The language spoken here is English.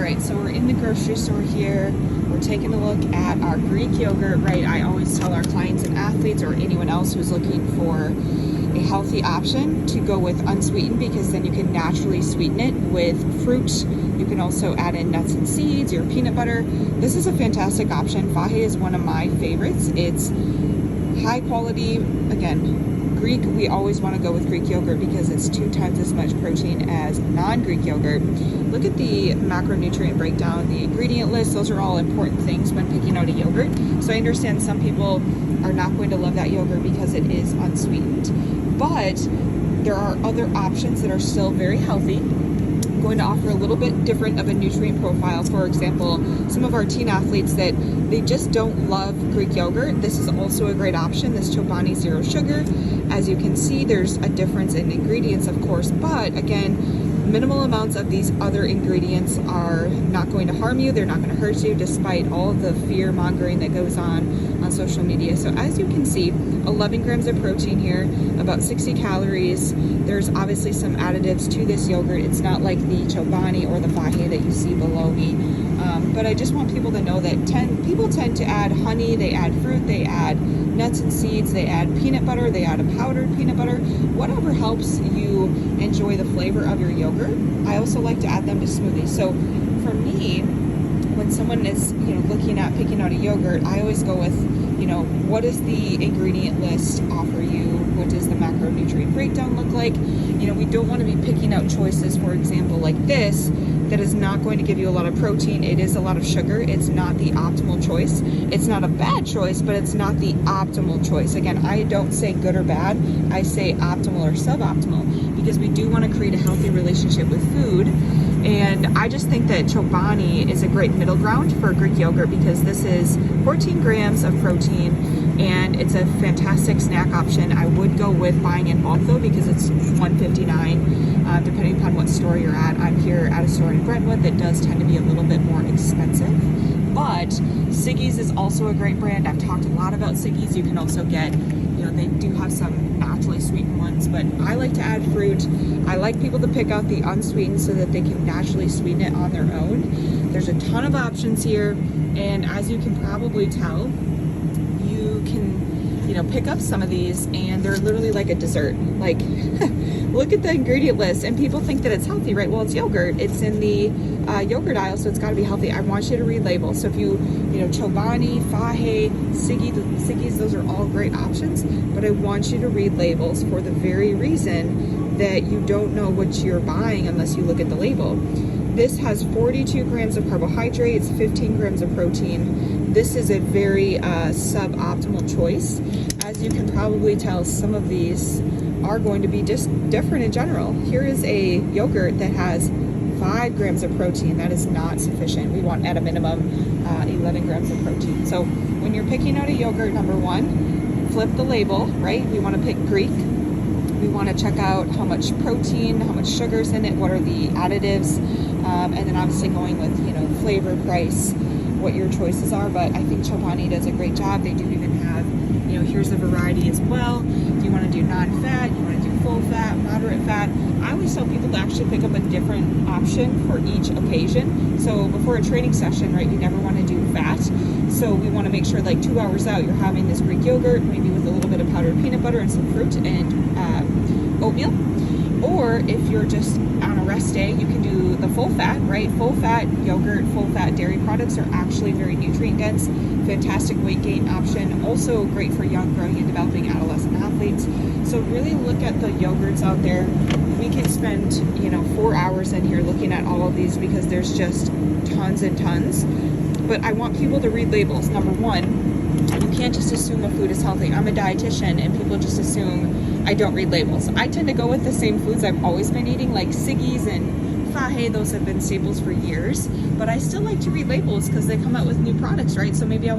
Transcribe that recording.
right, so we're in the grocery store here. We're taking a look at our Greek yogurt, right? I always tell our clients and athletes or anyone else who's looking for a healthy option to go with unsweetened, because then you can naturally sweeten it with fruit. You can also add in nuts and seeds, your peanut butter. This is a fantastic option. Faje is one of my favorites. It's high quality. Again, Greek, we always want to go with Greek yogurt because it's 2 times as much protein as non-Greek yogurt. Look at the macronutrient breakdown, the ingredient list. Those are all important things when picking out a yogurt. So I understand some people are not going to love that yogurt because it is unsweetened, but there are other options that are still very healthy, going to offer a little bit different of a nutrient profile. For example, some of our teen athletes that they just don't love Greek yogurt, this is also a great option, this Chobani Zero Sugar. As you can see, there's a difference in ingredients, of course, but again, minimal amounts of these other ingredients are not going to harm you. They're not going to hurt you, despite all the fear mongering that goes on social media. So as you can see, 11 grams of protein here, about 60 calories. There's obviously some additives to this yogurt. It's not like the Chobani or the Faje that you see below me. But I just want people to know that people tend to add honey, they add fruit, they add nuts and seeds, they add peanut butter, they add a powdered peanut butter, whatever helps you enjoy the flavor of your yogurt. I also like to add them to smoothies. So for me, when someone is looking at picking out a yogurt, I always go with what does the ingredient list offer you? What does the macronutrient breakdown look like? We don't want to be picking out choices, for example, like this, that is not going to give you a lot of protein. It is a lot of sugar. It's not the optimal choice. It's not a bad choice, but it's not the optimal choice. Again, I don't say good or bad. I say optimal or suboptimal, because we do want to create a healthy relationship with food. And I just think that Chobani is a great middle ground for Greek yogurt, because this is 14 grams of protein and it's a fantastic snack option. I would go with buying in bulk though, because it's $1.59, depending upon what store you're at. I'm here at a store in Brentwood that does tend to be a little bit more expensive. But Siggi's is also a great brand. I've talked a lot about Siggi's. You can also get, they do have some naturally sweetened ones, but I like to add fruit. I like people to pick out the unsweetened so that they can naturally sweeten it on their own. There's a ton of options here, and as you can probably tell, you can pick up some of these and they're literally like a dessert. Like look at the ingredient list, and people think that it's healthy, right? Well, it's yogurt. It's in the yogurt aisle, so it's got to be healthy. I want you to read labels. So if Chobani, Faje, Siggi's, those are all great options, but I want you to read labels for the very reason that you don't know what you're buying unless you look at the label. This has 42 grams of carbohydrates, 15 grams of protein. This is a very suboptimal choice. As you can probably tell, some of these are going to be just different in general. Here is a yogurt that has 5 grams of protein. That is not sufficient. We want at a minimum 11 grams of protein. So when you're picking out a yogurt, number one, flip the label, right? We want to pick Greek. We want to check out how much protein, how much sugar's in it, what are the additives, and then obviously going with flavor, price, what your choices are. But I think Chobani does a great job. They do even have, here's a variety as well. Do you want to do non-fat? You want to do full fat, moderate fat? I always tell people to actually pick up a different option for each occasion. So before a training session, right, you never want to do fat. So we want to make sure like 2 hours out, you're having this Greek yogurt, maybe with a little bit of powdered peanut butter and some fruit and oatmeal. Or if you're just on a rest day, you can do the full fat, right? Full fat yogurt, full fat dairy products are actually very nutrient dense. Fantastic weight gain option. Also great for young, growing, and developing adolescent athletes. So really look at the yogurts out there. We can spend, 4 hours in here looking at all of these because there's just tons and tons. But I want people to read labels. Number one, you can't just assume a food is healthy. I'm a dietitian and people just assume I don't read labels. I tend to go with the same foods I've always been eating, like Siggi's and Faje. Those have been staples for years, but I still like to read labels because they come out with new products, right? So maybe I want